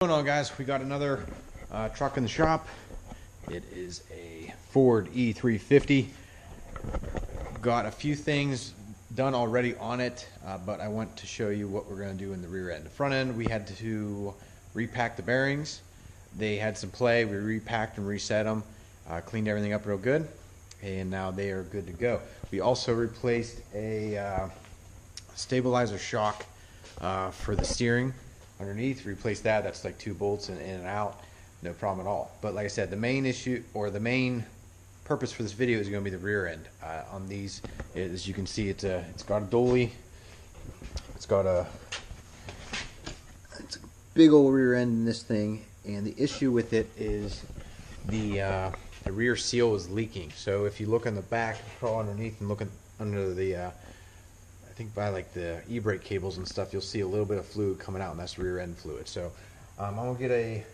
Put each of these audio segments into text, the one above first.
What's going on, guys? We got another truck in the shop. It is a Ford E350. Got a few things done already on it, but I want to show you what we're going to do in the rear end. The front end, we had to repack the bearings. They had some play. We repacked and reset them, cleaned everything up real good, and now they are good to go. We also replaced a stabilizer shock for the steering underneath. Replace that. That's like 2 bolts in and out, no problem at all. But like I said, the main issue, or the main purpose for this video, is going to be the rear end. On these, as you can see, it's got a dolly. It's a big old rear end in this thing, and the issue with it is the rear seal is leaking. So if you look on the back, crawl underneath and look under the I think by like the e-brake cables and stuff, you'll see a little bit of fluid coming out, and that's rear end fluid. So I'm gonna get a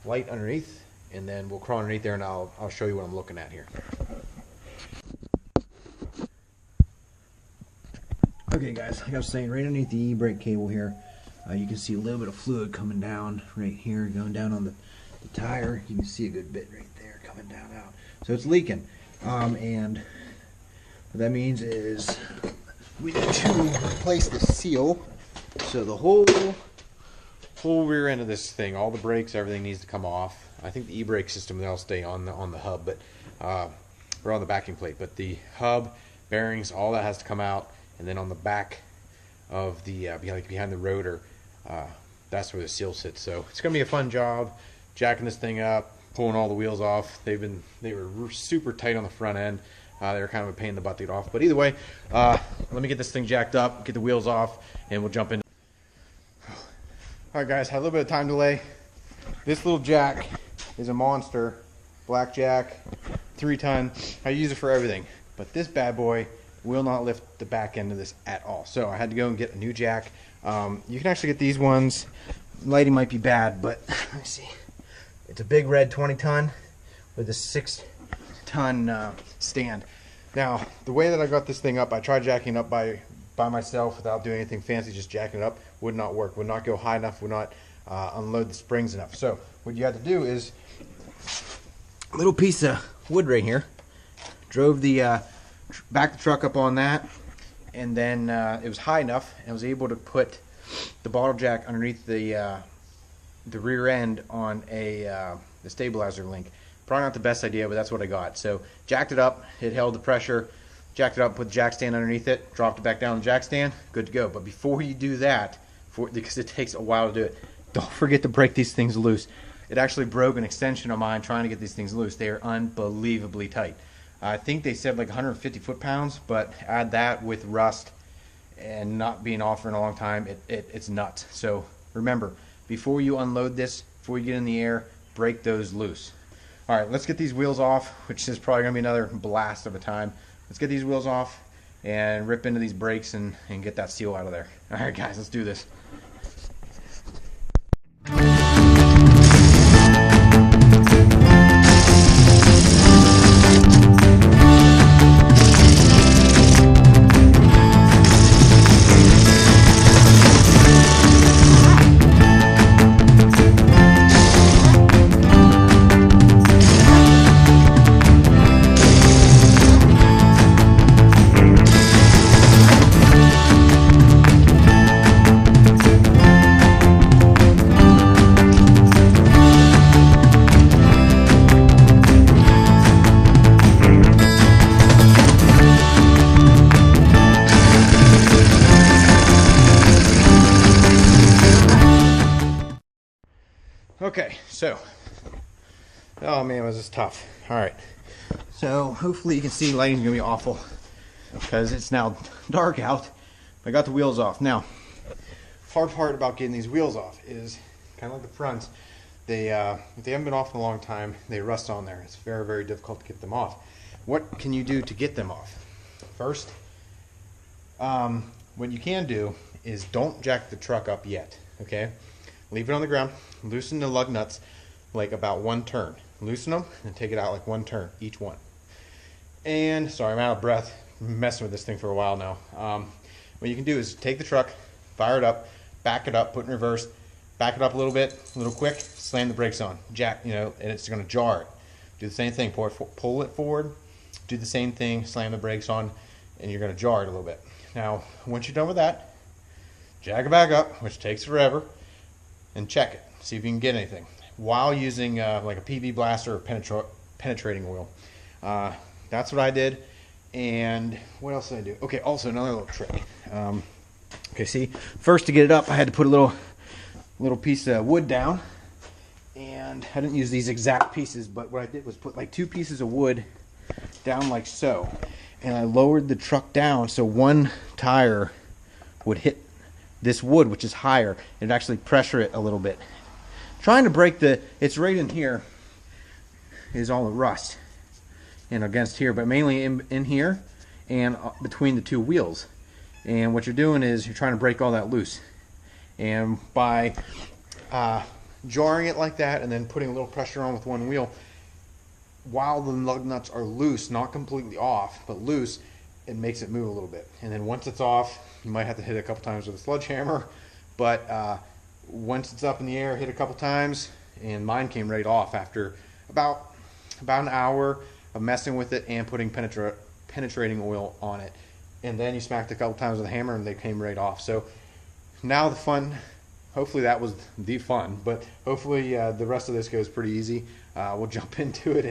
light underneath, and then we'll crawl underneath there, and I'll show you what I'm looking at here. Okay, guys, like I was saying, right underneath the e-brake cable here, you can see a little bit of fluid coming down right here, going down on the tire. You can see a good bit right there coming down out. So it's leaking, and what that means is we need to replace the seal. So the whole rear end of this thing, all the brakes, everything needs to come off. I think the e-brake system, they'll stay on the hub, but or on the backing plate. But the hub, bearings, all that has to come out. And then on the back of the behind the rotor, that's where the seal sits. So it's gonna be a fun job jacking this thing up, pulling all the wheels off. They were super tight on the front end. They were kind of a pain in the butt to get off. But either way, let me get this thing jacked up, get the wheels off, and we'll jump in. Alright, guys, had a little bit of time delay. This little jack is a monster. Black jack, 3-ton. I use it for everything. But this bad boy will not lift the back end of this at all. So I had to go and get a new jack. You can actually get these ones. Lighting might be bad, but let me see. It's a big red 20-ton with a 6-ton stand. Now, the way that I got this thing up, I tried jacking it up by myself without doing anything fancy, just jacking it up. Would not work, would not go high enough, would not unload the springs enough. So what you had to do is a little piece of wood right here. Drove the backed the truck up on that, and then it was high enough, and I was able to put the bottle jack underneath the rear end on the stabilizer link. Probably not the best idea, but that's what I got. So jacked it up, it held the pressure, jacked it up, put the jack stand underneath it, dropped it back down the jack stand, good to go. But before you do that, because it takes a while to do it, don't forget to break these things loose. It actually broke an extension of mine trying to get these things loose. They are unbelievably tight. I think they said like 150 foot-pounds, but add that with rust and not being off for a long time, it's nuts. So remember, before you unload this, before you get in the air, break those loose. All right, let's get these wheels off, which is probably going to be another blast of a time. Let's get these wheels off and rip into these brakes and get that seal out of there. All right, guys, let's do this. Okay, so, oh man, was this tough. All right, so hopefully you can see lighting's gonna be awful because it's now dark out. I got the wheels off. Now, hard part about getting these wheels off is kind of like the fronts. If they haven't been off in a long time, they rust on there. It's very, very difficult to get them off. What can you do to get them off? First, what you can do is don't jack the truck up yet, okay? Leave it on the ground, loosen the lug nuts like about 1 turn. Loosen them and take it out like 1 turn, each one. And, sorry, I'm out of breath. I'm messing with this thing for a while now. What you can do is take the truck, fire it up, back it up, put it in reverse, back it up a little quick, slam the brakes on, jack, and it's going to jar it. Do the same thing, pull it forward, do the same thing, slam the brakes on, and you're going to jar it a little bit. Now, once you're done with that, jack it back up, which takes forever, and check it. See if you can get anything while using like a PV blaster or penetrating oil. That's what I did. And what else did I do? Okay, also another little trick. Okay, see, first to get it up, I had to put a little piece of wood down. And I didn't use these exact pieces, but what I did was put like 2 pieces of wood down like so. And I lowered the truck down so one tire would hit this wood, which is higher. It'd actually pressure it a little bit. Trying to break it's right in here is all the rust. And against here, but mainly in here and between the 2 wheels. And what you're doing is you're trying to break all that loose. And by jarring it like that and then putting a little pressure on with one wheel, while the lug nuts are loose, not completely off, but loose, it makes it move a little bit. And then once it's off, you might have to hit it a couple times with a sledgehammer, but once it's up in the air, hit a couple times, and mine came right off after about an hour of messing with it and putting penetrating oil on it. And then you smacked a couple times with a hammer and they came right off. So now the fun, hopefully that was the fun, but hopefully the rest of this goes pretty easy. We'll jump into it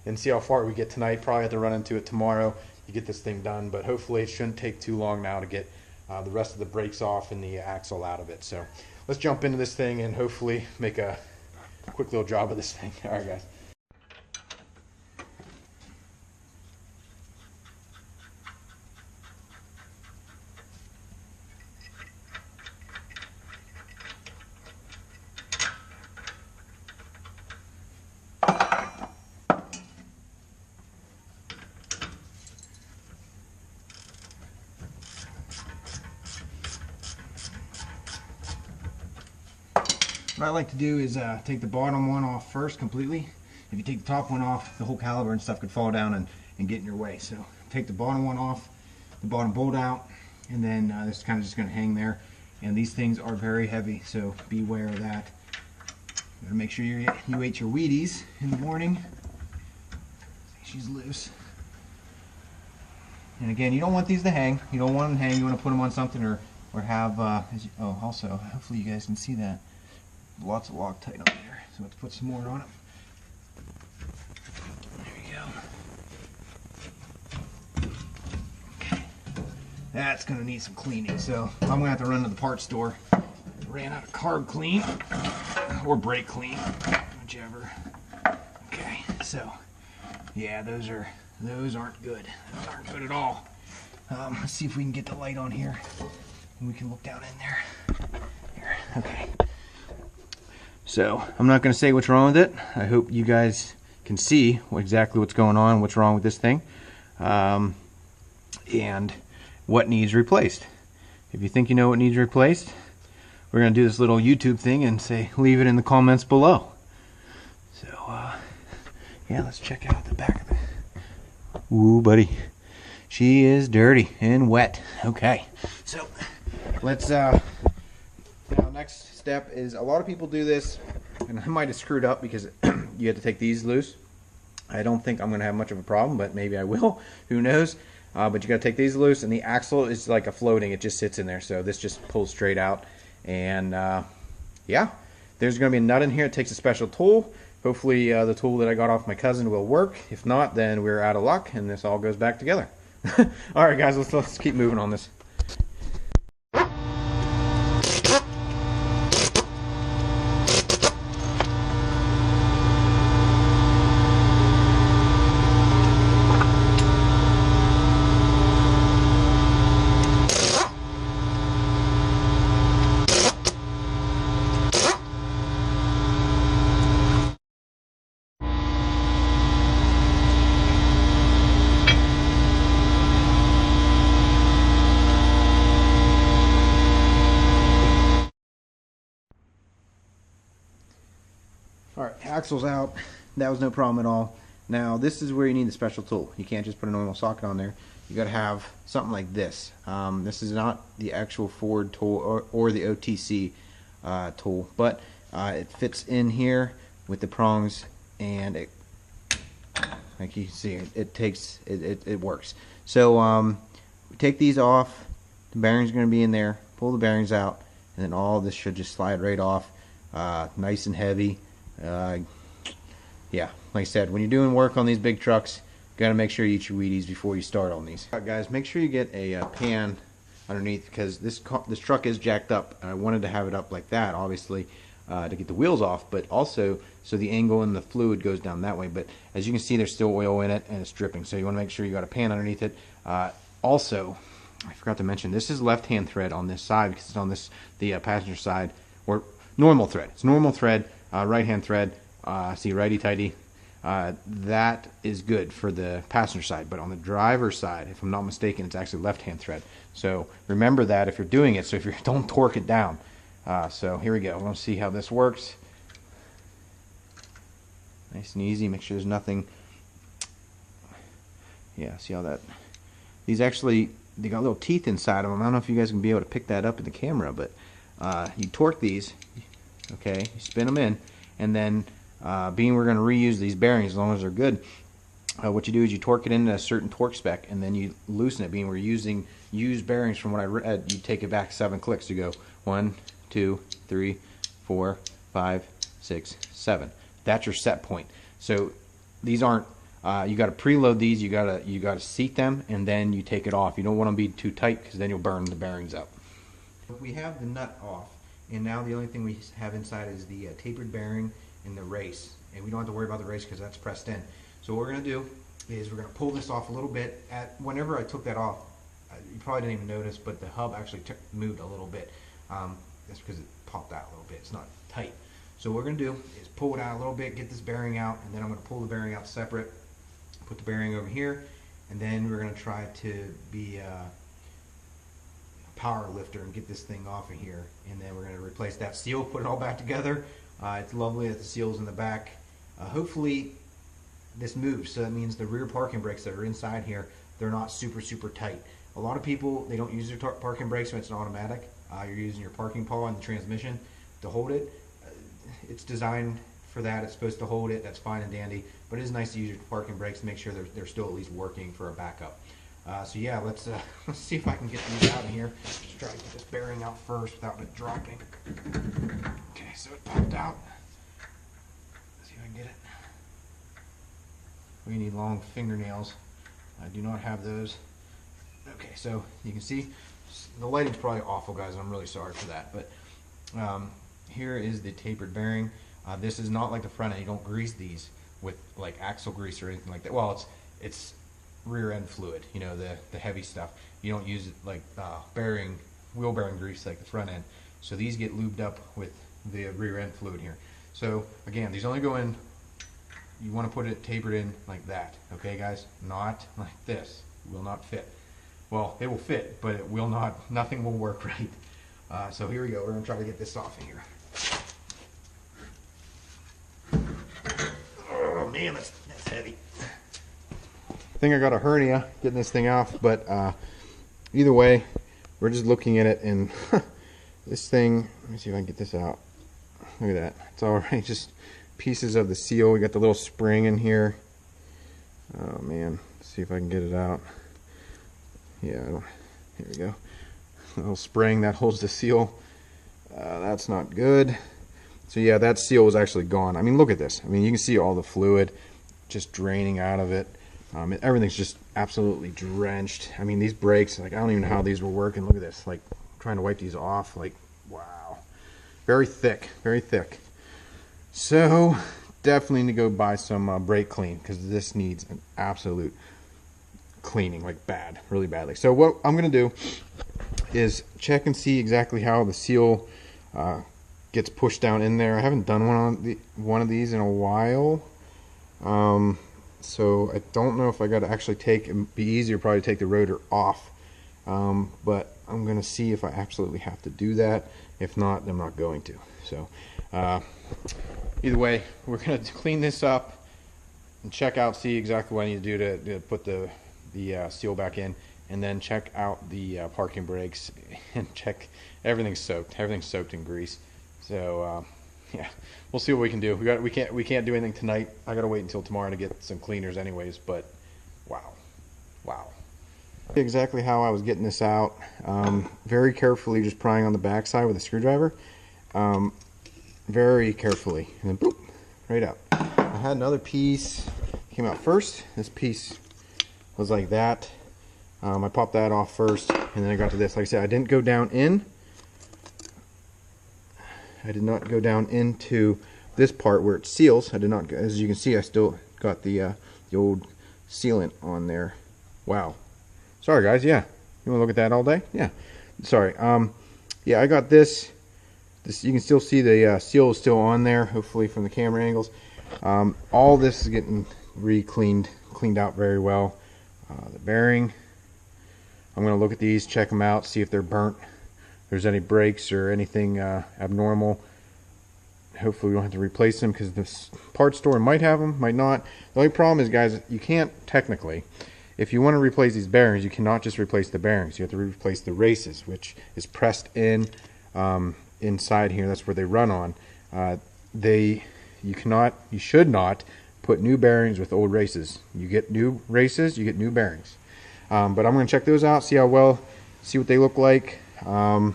and see how far we get tonight. Probably have to run into it tomorrow to get this thing done, but hopefully it shouldn't take too long now to get the rest of the brakes off and the axle out of it. So let's jump into this thing and hopefully make a quick little job of this thing. All right, guys. What I like to do is take the bottom one off first completely. If you take the top one off, the whole caliber and stuff could fall down and get in your way. So take the bottom one off, the bottom bolt out, and then this is kind of just going to hang there. And these things are very heavy, so beware of that. You gotta make sure you ate your Wheaties in the morning. She's loose. And again, you don't want these to hang. You don't want them to hang. You want to put them on something or have. Also, hopefully you guys can see that. Lots of Loctite on there, so let's put some more on it. There we go. Okay, that's going to need some cleaning, so I'm going to have to run to the parts store. Ran out of carb clean or brake clean, whichever. Okay, so yeah, those aren't good. Those aren't good at all. Let's see if we can get the light on here, and we can look down in there. Here, okay. So I'm not going to say what's wrong with it. I hope you guys can see exactly what's going on, what's wrong with this thing, and what needs replaced. If you think you know what needs replaced, we're going to do this little YouTube thing and say leave it in the comments below. So yeah, let's check out the back of it. Ooh, buddy, she is dirty and wet. Okay, so let's now next step is, a lot of people do this, and I might have screwed up because you have to take these loose. I don't think I'm going to have much of a problem, but maybe I will. Who knows? But you got to take these loose, and the axle is like a floating. It just sits in there, so this just pulls straight out. And yeah, there's going to be a nut in here. It takes a special tool. Hopefully the tool that I got off my cousin will work. If not, then we're out of luck, and this all goes back together. All right, guys, let's keep moving on this. Alright, axle's out. That was no problem at all. Now this is where you need the special tool. You can't just put a normal socket on there. You gotta have something like this. This is not the actual Ford tool or the OTC tool, but it fits in here with the prongs, and it, like you can see, it works. So we take these off. The bearings are going to be in there. Pull the bearings out, and then all this should just slide right off. Nice and heavy. Yeah, like I said, when you're doing work on these big trucks, you got to make sure you eat your Wheaties before you start on these. All right, guys, make sure you get a pan underneath, because this truck is jacked up. I wanted to have it up like that, obviously, to get the wheels off, but also so the angle and the fluid goes down that way. But as you can see, there's still oil in it and it's dripping, so you want to make sure you got a pan underneath it. Also, I forgot to mention, this is left-hand thread on this side, because it's on the passenger side, or normal thread. It's normal thread, right-hand thread. See, righty-tighty. That is good for the passenger side, but on the driver's side, if I'm not mistaken, it's actually left-hand thread. So remember that if you're doing it, so if you don't torque it down. So here we go. We're going to see how this works. Nice and easy. Make sure there's nothing. Yeah, see how that. These actually, they got little teeth inside of them. I don't know if you guys can be able to pick that up in the camera, but you torque these. Okay, you spin them in, and then being we're going to reuse these bearings as long as they're good, what you do is you torque it into a certain torque spec, and then you loosen it. Being we're using used bearings, from what I read, you take it back 7 clicks to go 1, 2, 3, 4, 5, 6, 7. That's your set point. So these aren't. You got to preload these. You got to seat them, and then you take it off. You don't want them to be too tight, because then you'll burn the bearings up. We have the nut off, and now the only thing we have inside is the tapered bearing in the race, and we don't have to worry about the race because that's pressed in. So what we're going to do is we're going to pull this off a little bit. Whenever I took that off, you probably didn't even notice, but the hub actually moved a little bit. That's because it popped out a little bit. It's not tight. So what we're going to do is pull it out a little bit, get this bearing out, and then I'm going to pull the bearing out separate, put the bearing over here, and then we're going to try to be a power lifter and get this thing off of here, and then we're going to replace that seal, put it all back together. It's lovely that the seal's in the back. Hopefully this moves, so that means the rear parking brakes that are inside here, they're not super tight. A lot of people, they don't use their parking brakes when it's an automatic. You're using your parking paw and the transmission to hold it. It's designed for that. It's supposed to hold it. That's fine and dandy, but it is nice to use your parking brakes to make sure they're still at least working for a backup. So yeah, let's see if I can get these out of here. Just try to get this bearing out first without it dropping. Okay, so it popped out. Let's see if I can get it. We need long fingernails. I do not have those. Okay, so you can see the lighting's probably awful, guys, and I'm really sorry for that. But here is the tapered bearing. This is not like the front end. You don't grease these with like axle grease or anything like that. Well, it's rear end fluid, you know, the heavy stuff. You don't use it like wheel bearing grease like the front end. So these get lubed up with the rear end fluid here. So again, these only go in, you want to put it tapered in like that, okay guys? Not like this. It will not fit. Well, it will fit, but it will not, nothing will work right. So here we go. We're going to try to get this off of here. Oh man, that's heavy. I think I got a hernia getting this thing off, but either way, we're just looking at it, and this thing, let me see if I can get this out. Look at that. It's all right. Just pieces of the seal. We got the little spring in here. Oh man, let's see if I can get it out. Yeah, here we go. A little spring that holds the seal. That's not good. So yeah, that seal was actually gone. I mean, look at this. I mean, you can see all the fluid just draining out of it. Everything's just absolutely drenched. I mean, these brakes, like, I don't even know how these were working. Look at this, like, trying to wipe these off, like, wow. Very thick, very thick. So definitely need to go buy some brake clean, because this needs an absolute cleaning, like bad, really badly. So what I'm going to do is check and see exactly how the seal gets pushed down in there. I haven't done one of these in a while. So I don't know if I got to actually it'd be easier probably to take the rotor off. But I'm going to see if I absolutely have to do that. If not, I'm not going to. So either way, we're going to clean this up and check out, see exactly what I need to do to put the seal back in, and then check out the parking brakes and check everything's soaked in grease. So yeah, we'll see what we can do. We can't do anything tonight. I gotta wait until tomorrow to get some cleaners anyways. But wow. Exactly how I was getting this out. Very carefully, just prying on the backside with a screwdriver. Very carefully, and then boop, right out. I had another piece came out first. This piece was like that. I popped that off first, and then I got to this. Like I said, I didn't go down in. I did not go down into this part where it seals. I did not. As you can see, I still got the old sealant on there. Wow. Sorry, guys. Yeah, you want to look at that all day? Yeah. Sorry. Yeah, I got this. You can still see the seal is still on there. Hopefully, from the camera angles. All this is getting cleaned out very well. The bearing. I'm going to look at these, check them out, see if they're burnt, if there's any breaks or anything abnormal. Hopefully we don't have to replace them, because this parts store might have them, might not. The only problem is, guys, you can't technically, if you want to replace these bearings, you cannot just replace the bearings. You have to replace the races, which is pressed in inside here. That's where they run on. You should not put new bearings with old races. You get new races, you get new bearings. But I'm going to check those out, see what they look like. Like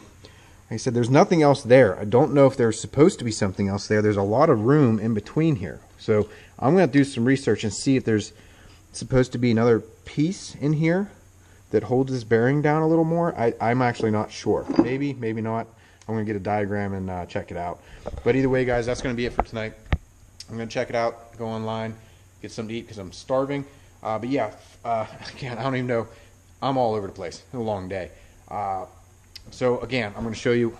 I said, there's nothing else there. I don't know if there's supposed to be something else there. There's a lot of room in between here. So I'm going to do some research and see if there's supposed to be another piece in here that holds this bearing down a little more. I'm actually not sure. Maybe, maybe not. I'm going to get a diagram and check it out. But either way, guys, that's going to be it for tonight. I'm going to check it out, go online, get something to eat because I'm starving. But yeah, again, I don't even know. I'm all over the place. It's a long day. So again, I'm going to show you.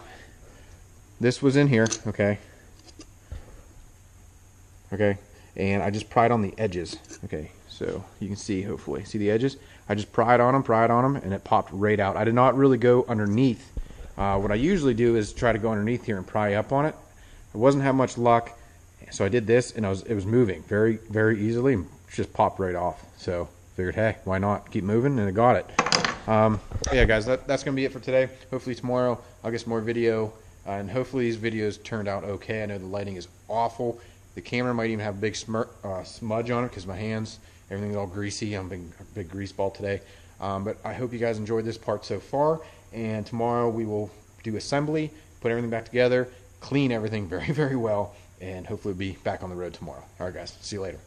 This was in here, okay? Okay, and I just pried on the edges. Okay, so you can see, hopefully, see the edges? I just pried on them, and it popped right out. I did not really go underneath. What I usually do is try to go underneath here and pry up on it. I wasn't having much luck, so I did this, and it was moving very, very easily. Just popped right off. So figured, hey, why not keep moving, and I got it. Yeah, guys, that's gonna be it for today. Hopefully tomorrow I'll get some more video, and hopefully these videos turned out okay. I know the lighting is awful. The camera might even have a big smudge on it because my hands, everything's all greasy. I'm a big grease ball today. But I hope you guys enjoyed this part so far, and tomorrow we will do assembly, put everything back together, clean everything very, very well, and hopefully we'll be back on the road tomorrow. All right, guys, see you later.